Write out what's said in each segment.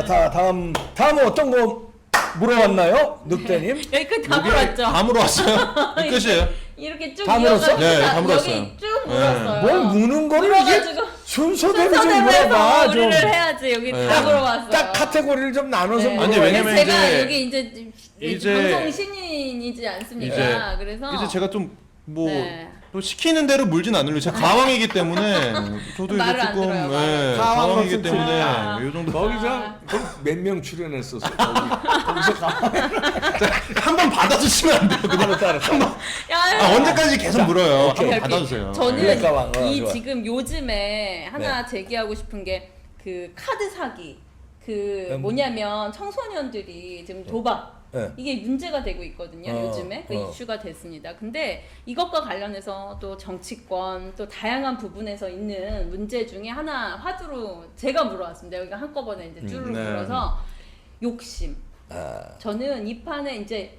다음 어떤 거 물어왔나요? 늑대님? 여기 다 물었죠. 다 물어왔어요? 이 끝이에요? 이렇게 쭉 다 물었어? 이어가지고 네, 다 물었어요. 여기 쭉 물었어요. 뭘 무는 거를 이게 물어가지고 순서대로 좀 순서대로 물어봐. 해서 좀. 우리를 해야지. 여기 네. 다 물어봤어요. 딱 카테고리를 좀 나눠서 네. 물어봐. 아니, 왜냐면 제가 이제- 여기 이제 방송 신인이지 않습니까? 그래서 이제 제가 좀 뭐 네. 또 시키는 대로 물진 않으려고 제가 가왕이기 때문에 저도 이제 말을 안 조금 들어요, 예, 가왕으로 가왕이기 좀 때문에 들어요. 이 정도 거기서 몇 명 출연했었어. 거기서 가만히 한 번 받아주시면 안 돼요. 그냥 알았어. 야, 언제까지 계속 물어요. 한 번 이렇게 받아주세요. 저는 그래, 가방. 이 좋아. 지금 요즘에 하나 제기하고 싶은 게 그 카드 사기. 뭐냐면 청소년들이 지금 도박 네. 이게 문제가 되고 있거든요. 요즘에 그 어. 이슈가 됐습니다. 근데 이것과 관련해서 또 정치권 또 다양한 부분에서 있는 문제 중에 하나 화두로 제가 물어왔습니다. 여기가 한꺼번에 이제 쭈르륵 네. 물어서 욕심. 아, 저는 이 판에 이제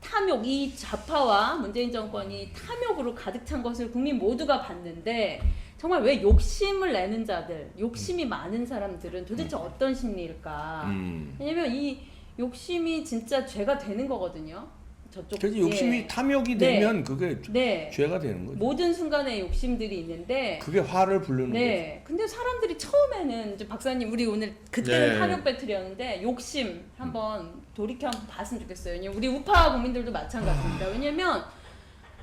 탐욕, 이 좌파와 문재인 정권이 탐욕으로 가득 찬 것을 국민 모두가 봤는데 정말 왜 욕심을 내는 자들, 욕심이 많은 사람들은 도대체 어떤 심리일까? 왜냐면 이 욕심이 진짜 죄가 되는 거거든요. 저쪽. 그래서 욕심이 예. 탐욕이 네. 되면 그게 네. 죄가 되는 거죠. 모든 순간에 욕심들이 있는데 그게 화를 부르는 네. 근데 사람들이 처음에는 이제 박사님 우리 오늘 그때는 네. 탐욕 배틀이었는데 욕심 한번 돌이켜 한번 봤으면 좋겠어요. 왜냐면 우리 우파 국민들도 마찬가지입니다. 왜냐면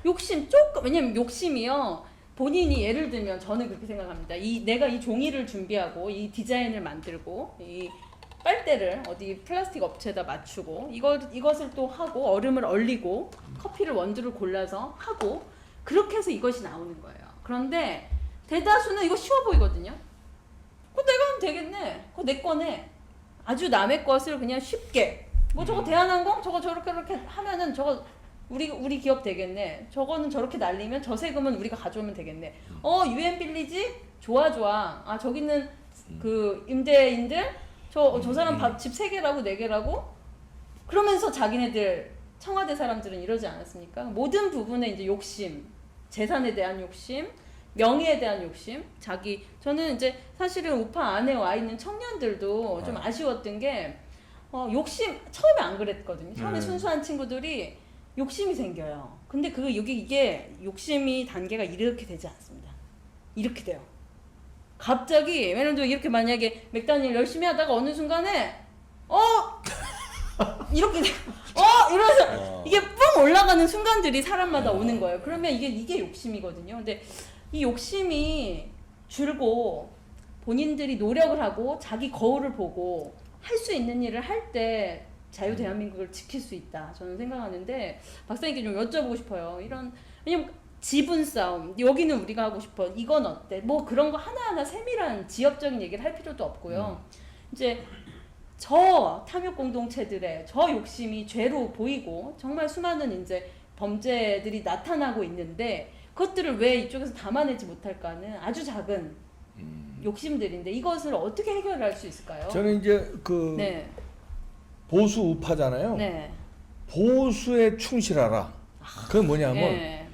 욕심 조금 왜냐면 욕심이요. 본인이 예를 들면 저는 그렇게 생각합니다. 내가 이 종이를 준비하고 이 디자인을 만들고 이 빨대를 어디 플라스틱 업체에다 맞추고 이것을 또 하고 얼음을 얼리고 커피를 원두를 골라서 하고 그렇게 해서 이것이 나오는 거예요. 그런데 대다수는 이거 쉬워 보이거든요. 그거 내가 하면 되겠네. 그거 내 거네. 아주 남의 것을 그냥 쉽게 뭐 저거 대한항공 저거 저렇게 하면은 저거 우리 기업 되겠네. 저거는 저렇게 날리면 저 세금은 우리가 가져오면 되겠네. 유엔 빌리지 좋아. 아 저기는 그 임대인들 저 사람 집 3개라고 4개라고 그러면서 자기네들 청와대 사람들은 이러지 않았습니까? 모든 부분에 이제 욕심, 재산에 대한 욕심, 명예에 대한 욕심, 저는 이제 사실은 우파 안에 와 있는 청년들도 좀 아쉬웠던 게 욕심 처음에 안 그랬거든요. 처음에 순수한 친구들이 욕심이 생겨요. 근데 이게 욕심이 단계가 이렇게 되지 않습니다. 이렇게 돼요. 갑자기 예를 들어 이렇게 만약에 맥다니엘 열심히 하다가 어느 순간에 이렇게 이러면서 이게 뻥 올라가는 순간들이 사람마다 오는 거예요. 그러면 이게 욕심이거든요. 근데 이 욕심이 줄고 본인들이 노력을 하고 자기 거울을 보고 할 수 있는 일을 할 때 자유 대한민국을 지킬 수 있다. 저는 생각하는데 박사님께 좀 여쭤보고 싶어요. 왜냐면 지분 싸움 여기는 우리가 하고 싶어. 이건 어때? 뭐 그런 거 하나하나 세밀한 지역적인 얘기를 할 필요도 없고요. 이제 저 탐욕 공동체들의 저 욕심이 죄로 보이고 정말 수많은 이제 범죄들이 나타나고 있는데 그것들을 왜 이쪽에서 담아내지 못할까는 아주 작은 욕심들인데 이것을 어떻게 해결할 수 있을까요? 저는 이제 네. 보수 우파잖아요. 네. 보수에 충실하라. 그건 뭐냐면 네.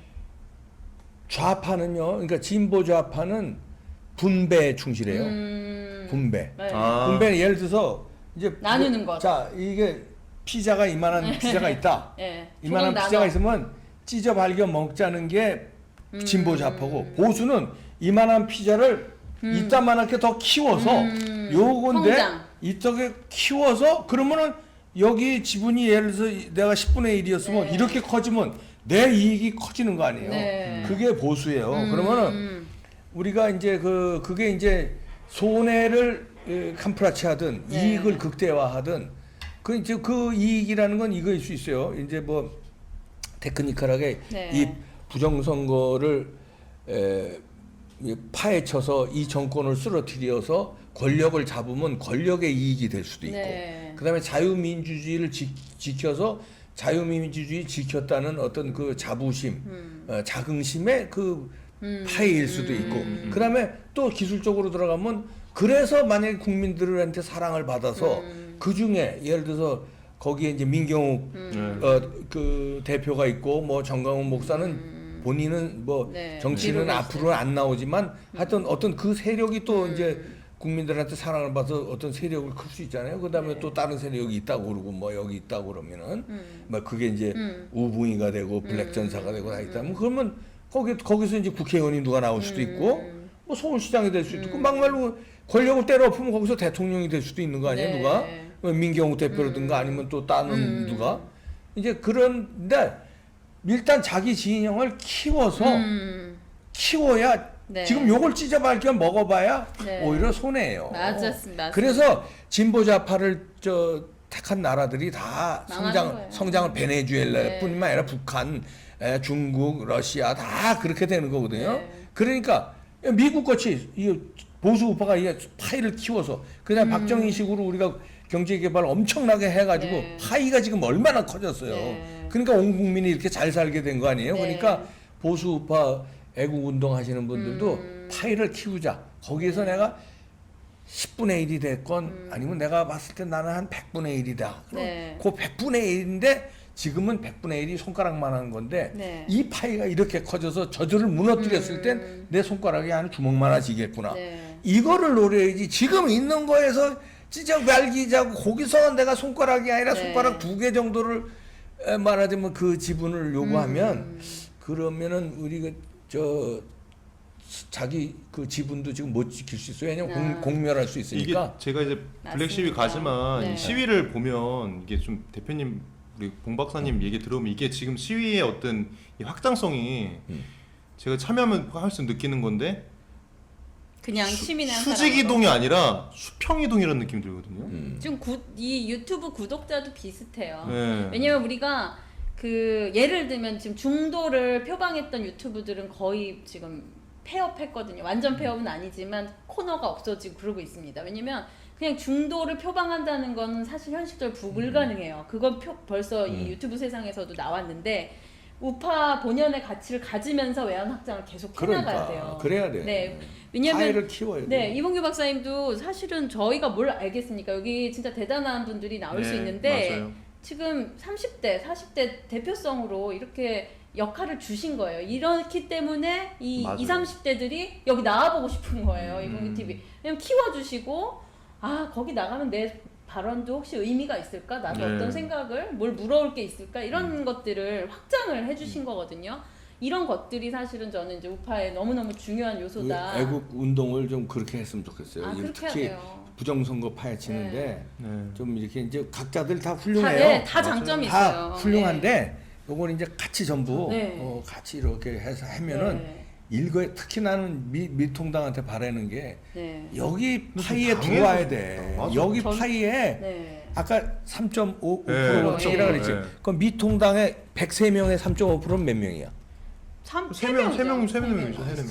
좌파는요. 그러니까 진보 좌파는 분배에 충실해요. 분배. 네. 분배는 예를 들어서 이제 나누는 것. 자, 이게 피자가 이만한 피자가 있다. 네. 이만한 조금 피자가 나눠. 있으면 찢어 발겨 먹자는 게 진보 좌파고 보수는 이만한 피자를 이따만하게 더 키워서 요건데 성장. 이쪽에 키워서 그러면은 여기 지분이 예를 들어서 내가 10분의 1이었으면 네. 이렇게 커지면 내 이익이 커지는 거 아니에요. 네. 그게 보수예요. 그러면은 우리가 이제 그게 이제 손해를 캄프라치하든 네. 이익을 극대화하든 이제 그 이익이라는 건 이거일 수 있어요. 이제 뭐 테크니컬하게 네. 이 부정선거를 파헤쳐서 이 정권을 쓰러뜨려서 권력을 잡으면 권력의 이익이 될 수도 있고 네. 그다음에 자유민주주의를 지켜서 자유민주주의 지켰다는 어떤 그 자부심, 자긍심의 그 파이일 수도 있고 그다음에 또 기술적으로 들어가면 그래서 만약에 국민들한테 사랑을 받아서 그 중에 예를 들어서 거기에 이제 민경욱 그 대표가 있고 뭐 정강훈 목사는 본인은 뭐 네. 정치는 뒤로 앞으로는 안 나오지만 하여튼 어떤 그 세력이 또 이제 국민들한테 사랑을 받아서 어떤 세력을 클 수 있잖아요. 그다음에 네. 또 다른 세력이 있다고 그러고 뭐 여기 있다고 그러면은 뭐 그게 이제 우붕이가 되고 블랙 전사가 되고 다 있다면 그러면 거기서 이제 국회의원이 누가 나올 수도 있고 뭐 서울시장이 될 수도 있고 막말로 권력을 때려 엎으면 거기서 대통령이 될 수도 있는 거 아니에요, 네. 누가? 뭐 민경욱 대표라든가 아니면 또 다른 누가? 이제 그런데 일단 자기 진영을 키워야 네. 지금 요걸 찢어볼 겸 먹어봐야 네. 오히려 손해예요. 맞았습니다. 그래서 진보좌파를 택한 나라들이 다 망하는 거예요. 성장을 베네수엘라뿐만 아니라 북한, 중국, 러시아 다 그렇게 되는 거거든요. 네. 그러니까 미국 같이 이 보수 우파가 이 파이를 키워서 그냥 박정희식으로 우리가 경제 개발 엄청나게 해가지고 네. 파이가 지금 얼마나 커졌어요. 네. 그러니까 온 국민이 이렇게 잘 살게 된 거 아니에요. 네. 그러니까 보수 우파 애국 운동 하시는 분들도 파이를 키우자. 거기에서 내가 10분의 1이 됐건 아니면 내가 봤을 때 나는 한 100분의 1이다. 네. 그 100분의 1인데 지금은 100분의 1이 손가락만 한 건데 네. 이 파이가 이렇게 커져서 저절을 무너뜨렸을 땐 내 손가락이 한 주먹만하지겠구나. 네. 이거를 노려야지. 지금 있는 거에서 찢어 말기자고 거기서 내가 손가락이 아니라 네. 손가락 2개 정도를 말하자면 그 지분을 요구하면 그러면은 우리가 자기 그 지분도 지금 못 지킬 수 있어요. 왜냐면 공멸할 수 이게 있으니까. 제가 이제 블랙 시위 맞습니다. 가지만 네. 이 시위를 보면 이게 좀 대표님 우리 봉 박사님 얘기 들어보면 이게 지금 시위의 어떤 이 확장성이 제가 참여하면 할수 느끼는 건데 그냥 시민의 한 수직 사람으로. 이동이 아니라 수평 이동이라는 느낌이 들거든요. 지금 이 유튜브 구독자도 비슷해요. 네. 왜냐면 우리가 그 예를 들면 지금 중도를 표방했던 유튜브들은 거의 지금 폐업했거든요. 완전 폐업은 아니지만 코너가 없어지고 그러고 있습니다. 왜냐면 그냥 중도를 표방한다는 건 사실 현실적으로 불가능해요. 그건 벌써 이 유튜브 세상에서도 나왔는데 우파 본연의 가치를 가지면서 외연 확장을 계속 해나가야 돼요. 그래야 돼요. 네, 왜냐면 파이를 키워야 돼요. 네, 이봉규 박사님도 사실은 저희가 뭘 알겠습니까? 여기 진짜 대단한 분들이 나올 수 있는데 맞아요. 지금 30대, 40대 대표성으로 이렇게 역할을 주신 거예요. 이렇기 때문에 이 맞아요. 20, 30대들이 여기 나와보고 싶은 거예요. 이봉규 TV. 왜냐면 키워주시고 거기 나가면 내 발언도 혹시 의미가 있을까? 나도 네. 어떤 생각을 뭘 물어올 게 있을까? 이런 것들을 확장을 해주신 거거든요. 이런 것들이 사실은 저는 이제 우파의 너무너무 중요한 요소다. 애국 운동을 좀 그렇게 했으면 좋겠어요. 그렇게 특히 해야 돼요. 부정선거 파헤치는데 네. 좀 이렇게 이제 각자들 다 훌륭해요. 다 장점이 다 있어요. 훌륭한데 요걸 이제 같이 전부 네. 같이 이렇게 해서 하면은 네. 일거에 특히 나는 미통당한테 바라는 게 네. 여기 좀 파이에 당해서 들어와야 그렇다. 돼. 맞아. 여기 전- 파이에 네. 아까 3.5%라 네, 그랬지. 네. 그럼 미통당에 103명에 3.5%는 몇 명이야? 세 명이죠.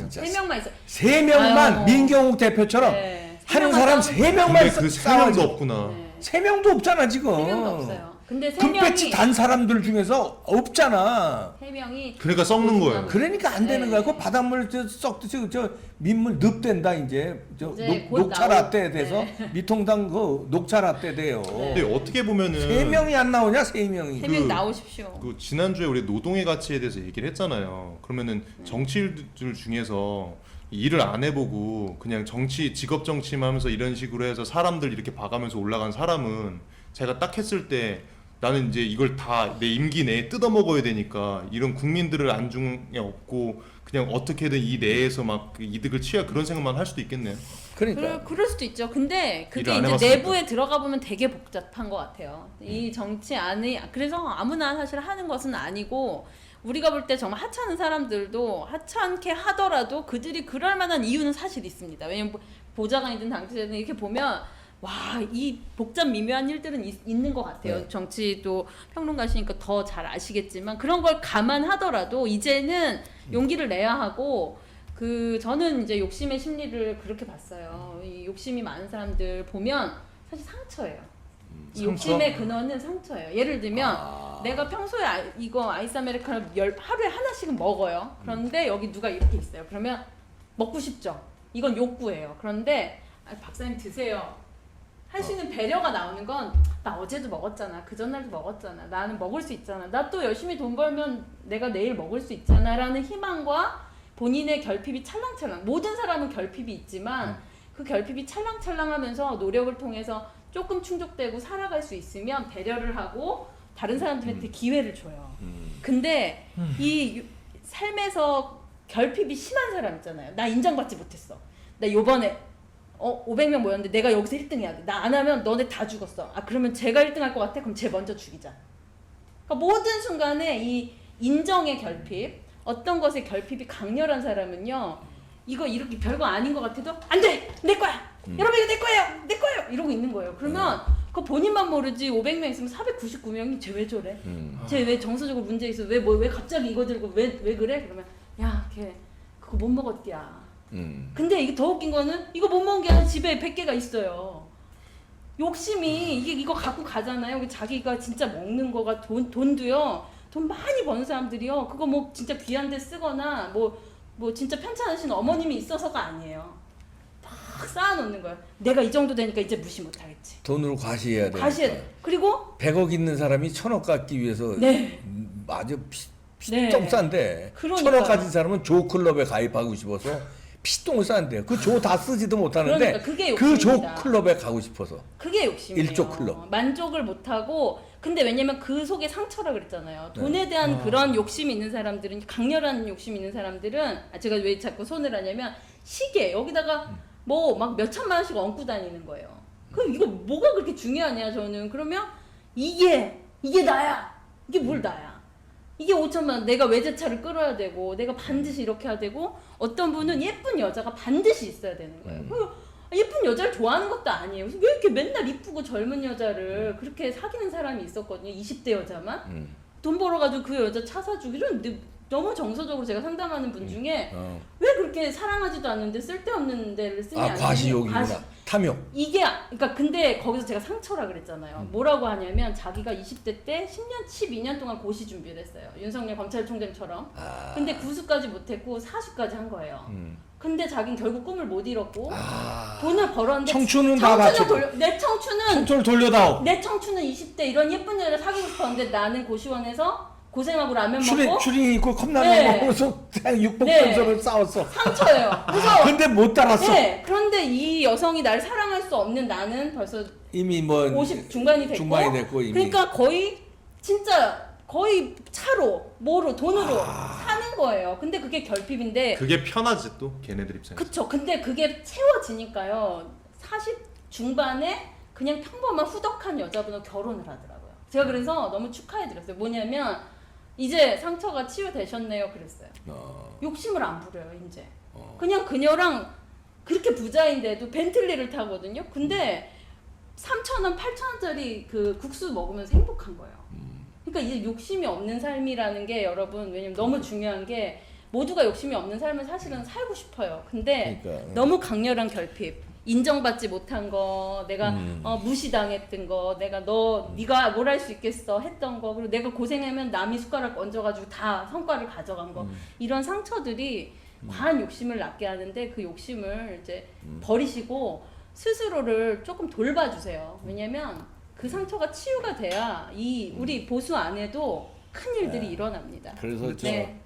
세 명만 있어. 세 명만 아유. 민경욱 대표처럼 네. 하는 사람 세 명만 근데 그 세 명도 없구나. 네. 세 명도 없잖아 지금. 세 명도 없어요. 근데 세 금배지 명이 단 사람들 중에서 없잖아. 세 명이 그러니까 썩는 거예요. 그러니까 안 되는 네. 거야. 그 바닷물 썩듯이 저 민물 늪된다 이제. 이제 곧 녹차 나올- 라떼 돼서 네. 미통당 그 녹차 라떼 돼요. 네. 근데 어떻게 보면은 세 명이 안 나오냐 세 명이. 세 명 그- 나오십시오. 그 지난주에 우리 노동의 가치에 대해서 얘기를 했잖아요. 그러면은 정치인들 중에서 일을 안 해보고 그냥 직업 정치만 하면서 이런 식으로 해서 사람들 이렇게 봐가면서 올라간 사람은 제가 딱 했을 때 나는 이제 이걸 다 내 임기 내에 뜯어먹어야 되니까 이런 국민들을 안중에 업고 그냥 어떻게든 이 내에서 막그 이득을 취하 그런 생각만 할 수도 있겠네요. 그러니까. 그럴 수도 있죠. 근데 그게 일을 안 이제 해봤으니까. 내부에 들어가 보면 되게 복잡한 것 같아요. 이 정치 안에 그래서 아무나 사실 하는 것은 아니고 우리가 볼 때 정말 하찮은 사람들도 하찮게 하더라도 그들이 그럴 만한 이유는 사실 있습니다. 왜냐면 보좌관이든 당직자든 이렇게 보면 와, 이 복잡 미묘한 일들은 있는 것 같아요. 네. 정치도 평론가시니까 더 잘 아시겠지만 그런 걸 감안하더라도 이제는 용기를 내야 하고 저는 이제 욕심의 심리를 그렇게 봤어요. 이 욕심이 많은 사람들 보면 사실 상처예요. 이 상처? 욕심의 근원은 상처예요. 예를 들면 내가 평소에 이거 아이스 아메리카노 하루에 하나씩은 먹어요. 그런데 여기 누가 이렇게 있어요. 그러면 먹고 싶죠. 이건 욕구예요. 그런데 박사님 드세요. 할 수 있는 배려가 나오는 건 나 어제도 먹었잖아. 그 전날도 먹었잖아. 나는 먹을 수 있잖아. 나 또 열심히 돈 벌면 내가 내일 먹을 수 있잖아 라는 희망과 본인의 결핍이 찰랑찰랑. 모든 사람은 결핍이 있지만 그 결핍이 찰랑찰랑하면서 노력을 통해서 조금 충족되고 살아갈 수 있으면 배려를 하고 다른 사람들한테 기회를 줘요. 근데 이 삶에서 결핍이 심한 사람 있잖아요. 나 인정받지 못했어. 나 요번에 500명 모였는데 내가 여기서 1등 해야 돼. 나 안 하면 너네 다 죽었어. 아 그러면 쟤가 1등 할 것 같아? 그럼 쟤 먼저 죽이자. 그러니까 모든 순간에 이 인정의 결핍, 어떤 것에 결핍이 강렬한 사람은요. 이거 이렇게 별거 아닌 것 같아도 안 돼! 내 거야! 여러분 이거 내 거예요! 내 거예요! 이러고 있는 거예요. 그러면 그거 본인만 모르지 500명 있으면 499명이 쟤 왜 저래? 쟤 왜 정서적으로 문제 있어? 왜 갑자기 이거 들고 왜 그래? 그러면 야 걔 그거 못 먹었디야. 근데 이게 더 웃긴 거는 이거 못 먹은 게 아니라 집에 100개가 있어요. 욕심이 이거 갖고 가잖아요. 자기가 진짜 먹는 거가 돈도요. 돈 많이 버는 사람들이요. 그거 뭐 진짜 귀한 데 쓰거나 뭐 진짜 편찮으신 어머님이 있어서가 아니에요. 막 쌓아놓는 거예요. 내가 이 정도 되니까 이제 무시 못하겠지. 돈으로 과시해야 돼. 과시해야 돼. 그리고 100억 있는 사람이 1000억 갖기 위해서 네. 아주 네. 피똥 싼데 그러니까요. 1000억 가진 사람은 조클럽에 가입하고 싶어서 피똥을 싼대요. 그 조 다 쓰지도 못하는데 그러니까 그게 그 욕심입니다. 조클럽에 가고 싶어서. 그게 욕심이에요. 일조 클럽. 만족을 못하고 근데 왜냐면 그 속에 상처라 그랬잖아요. 돈에 대한 그런 욕심이 있는 사람들은 강렬한 욕심이 있는 사람들은 제가 왜 자꾸 손을 하냐면 시계 여기다가 뭐 막 몇천만 원씩 얹고 다니는 거예요. 그럼 이거 뭐가 그렇게 중요하냐 저는. 그러면 이게 나야. 이게 뭘 나야. 이게 5천만 원 내가 외제차를 끌어야 되고 내가 반드시 이렇게 해야 되고 어떤 분은 예쁜 여자가 반드시 있어야 되는 거예요. 예쁜 여자를 좋아하는 것도 아니에요. 왜 이렇게 맨날 이쁘고 젊은 여자를 그렇게 사귀는 사람이 있었거든요. 20대 여자만. 돈 벌어가지고 그 여자 차 사주고 이런 너무 정서적으로 제가 상담하는 분 중에 왜 그렇게 사랑하지도 않는데 쓸데없는 데를 쓰냐. 과시욕이구나. 탐욕. 이게 그러니까 근데 거기서 제가 상처라 그랬잖아요. 뭐라고 하냐면 자기가 20대 때 10년, 12년 동안 고시 준비를 했어요. 윤석열 검찰총장처럼. 근데 구수까지 못했고 사수까지 한 거예요. 근데 자기는 결국 꿈을 못 이뤘고 돈을 벌었는데 청춘은 다 바치고 내 청춘을 돌려다오. 내 청춘은 20대 이런 예쁜 여자를 사귀고 싶었는데 나는 고시원에서 고생하고 라면 먹고 추리 있고 컵라면 네. 먹으면서 그냥 육복전설을 싸웠어. 상처예요. 그래서 근데 못 따랐어. 네, 그런데 이 여성이 날 사랑할 수 없는 나는 벌써 이미 뭐 50 중반이 됐고 이미. 그러니까 거의 진짜 거의 차로 뭐로 돈으로 사는 거예요. 근데 그게 결핍인데 그게 편하지 또 걔네들 입장에서. 그쵸. 근데 그게 채워지니까요. 40 중반에 그냥 평범한 후덕한 여자분과 결혼을 하더라고요. 제가 그래서 너무 축하해드렸어요. 뭐냐면 이제 상처가 치유되셨네요. 그랬어요. 욕심을 안 부려요. 이제 그냥 그녀랑 그렇게 부자인데도 벤틀리를 타거든요. 근데 3,000원, 8,000원짜리 그 국수 먹으면서 행복한 거예요. 그러니까 이제 욕심이 없는 삶이라는 게 여러분 왜냐면 너무 중요한 게 모두가 욕심이 없는 삶을 사실은 살고 싶어요. 근데 그러니까. 너무 강렬한 결핍, 인정받지 못한 거, 내가 무시당했던 거, 내가 네가 뭘 할 수 있겠어 했던 거, 그리고 내가 고생하면 남이 숟가락 얹어가지고 다 성과를 가져간 거, 이런 상처들이 과한 욕심을 낳게 하는데 그 욕심을 이제 버리시고 스스로를 조금 돌봐주세요. 왜냐면 그 상처가 치유가 돼야 이 우리 보수 안에도 큰 일들이 일어납니다. 그래서 네.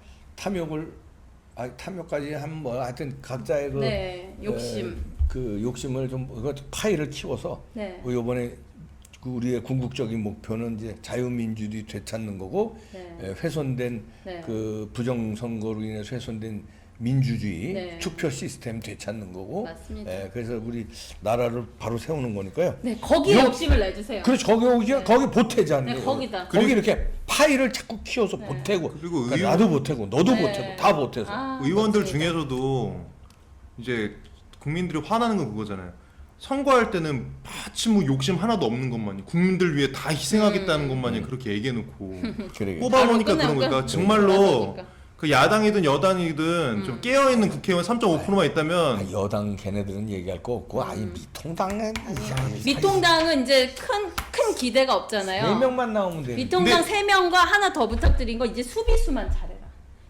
탐욕까지 하면 뭐 하여튼 각자의 그 네, 욕심. 그 욕심을 좀 파이를 키워서 네. 이번에 그 우리의 궁극적인 목표는 이제 자유민주주의 되찾는 거고 네. 훼손된 네. 그 부정선거로 인해서 훼손된 민주주의 네. 투표 시스템 되찾는 거고 맞습니다. 그래서 우리 나라를 바로 세우는 거니까요. 네, 거기에 욕심을 내주세요. 그렇죠. 거기 보태자는 네, 거기다. 거기 이렇게 파이를 자꾸 키워서 보태고 그리고 그러니까 나도 보태고 너도 네. 보태고 다 보태서 의원들 맞습니다. 중에서도 이제 국민들이 화나는 건 그거잖아요. 선거할 때는 마치 뭐 욕심 하나도 없는 것만이 국민들 위해 다 희생하겠다는 것만이 그렇게 얘기해놓고 그러게. 뽑아보니까 바로 그런 거니까 끝나니까. 정말로 끝나니까. 그 야당이든 여당이든 좀 깨어있는 국회의원 3.5%만 있다면 여당 걔네들은 얘기할 거 없고 아니 미통당은 미통당은 이제 큰 기대가 없잖아요. 4명만 나오면 돼. 미통당 3명과 하나 더 부탁드린 거 이제 수비수만 잘해라.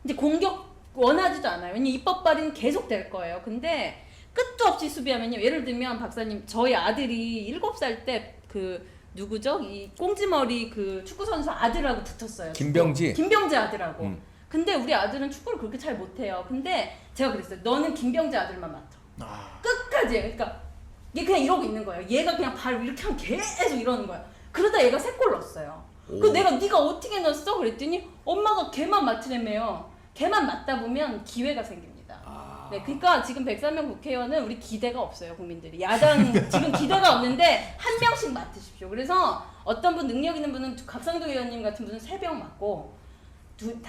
이제 공격 원하지도 않아요. 왜냐면 입법 발의는 계속 될 거예요. 근데 끝도 없이 수비하면요. 예를 들면 박사님 저희 아들이 7살 때 그 누구죠? 이 꽁지머리 그 축구 선수 아들하고 붙었어요. 김병지 아들하고. 근데 우리 아들은 축구를 그렇게 잘 못해요. 근데 제가 그랬어요. 너는 김병지 아들만 맡아. 끝까지 어떡하지? 그러니까 얘 그냥 이러고 있는 거예요. 얘가 그냥 발을 이렇게 하면 계속 이러는 거야. 그러다 얘가 3골 넣었어요. 그 내가 네가 어떻게 넣었어? 그랬더니 엄마가 걔만 맞추래매요. 걔만 맞다 보면 기회가 생깁니다. 네, 그러니까 지금 103명 국회의원은 우리 기대가 없어요, 국민들이. 야당 지금 기대가 없는데 한 명씩 맡으십시오. 그래서 어떤 분 능력 있는 분은 각상도 의원님 같은 분은 3명 맡고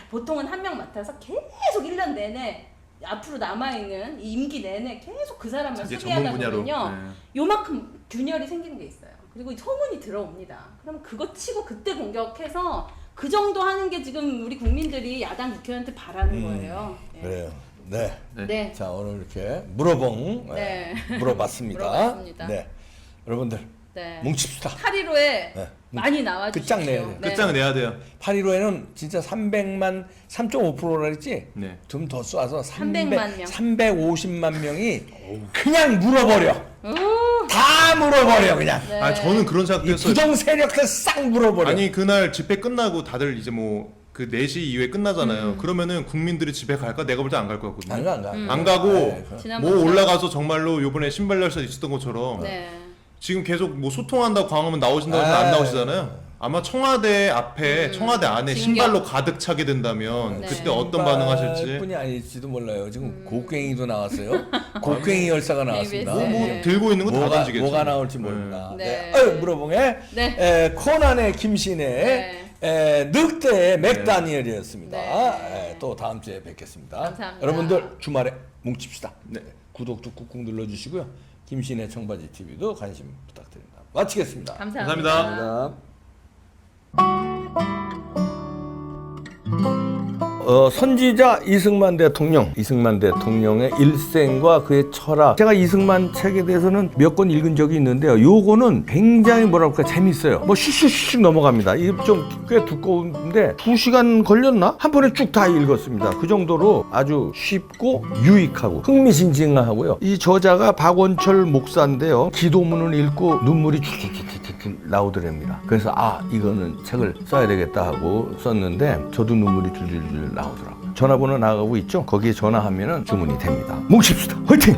보통은 한 명 맡아서 계속 1년 내내 앞으로 남아있는 임기 내내 계속 그 사람을 자기 소개하다 전문 분야로. 보면요. 네. 요만큼 균열이 생기는 게 있어요. 그리고 소문이 들어옵니다. 그러면 그거 치고 그때 공격해서 그 정도 하는 게 지금 우리 국민들이 야당 국회의원한테 바라는 거예요. 네. 그래요. 네. 네. 자 오늘 이렇게 물어봉 네. 물어봤습니다. 물어봤습니다. 네. 여러분들 네. 뭉칩시다. 8.15에 네. 많이 나와주십시오. 끝장내야 돼요. 네. 끝장을 내야 돼요. 8.15에는 진짜 300만 3.5%라 그랬지? 네. 좀 더 쏴서 300만 명. 350만 명이 그냥 물어버려. 오. 다 물어버려 그냥. 네. 아 저는 그런 생각도 이 했어요. 부정 세력들 싹 물어버려. 아니 그날 집회 끝나고 다들 이제 뭐 그 4시 이후에 끝나잖아요. 그러면은 국민들이 집에 갈까? 내가 볼 때 안 갈 것 같거든요. 안 가, 안 가. 안 가고 네, 지난번 뭐 올라가서 정말로 요번에 신발 열사 있었던 것처럼 네. 지금 계속 뭐 소통한다고 광화문 나오신다고 해서 아, 안 나오시잖아요. 아마 청와대 앞에 청와대 안에 진격. 신발로 가득 차게 된다면 네. 그때 어떤 반응하실지. 뿐이 아닐지도 몰라요. 지금 곡괭이도 나왔어요. 곡괭이 열사가 나왔습니다. KBS. 뭐 네. 들고 있는 건 다 뭐가, 던지겠죠. 뭐가 나올지 모릅니다. 네. 네. 물어봉의 네. 코난의 김신의 늑대의 맥다니엘이었습니다. 네. 또 다음 주에 뵙겠습니다. 감사합니다. 여러분들 주말에 뭉칩시다. 네. 구독도 꾹꾹 눌러주시고요. 김신의 청바지 TV도 관심 부탁드립니다. 마치겠습니다. 감사합니다. 감사합니다. 선지자 이승만 대통령의 일생과 그의 철학. 제가 이승만 책에 대해서는 몇 권 읽은 적이 있는데요. 요거는 굉장히 뭐랄까 재밌어요. 뭐 슉슉슉 넘어갑니다. 이게 좀 꽤 두꺼운데 2시간 걸렸나? 한 번에 쭉 다 읽었습니다. 그 정도로 아주 쉽고 유익하고 흥미진진하고요. 이 저자가 박원철 목사인데요. 기도문을 읽고 눈물이 줄줄줄줄 나오더랍니다. 그래서 이거는 책을 써야 되겠다 하고 썼는데 저도 눈물이 줄줄줄 나오더라고요. 전화번호 나가고 있죠? 거기에 전화하면 주문이 됩니다. 뭉칩시다. 화이팅!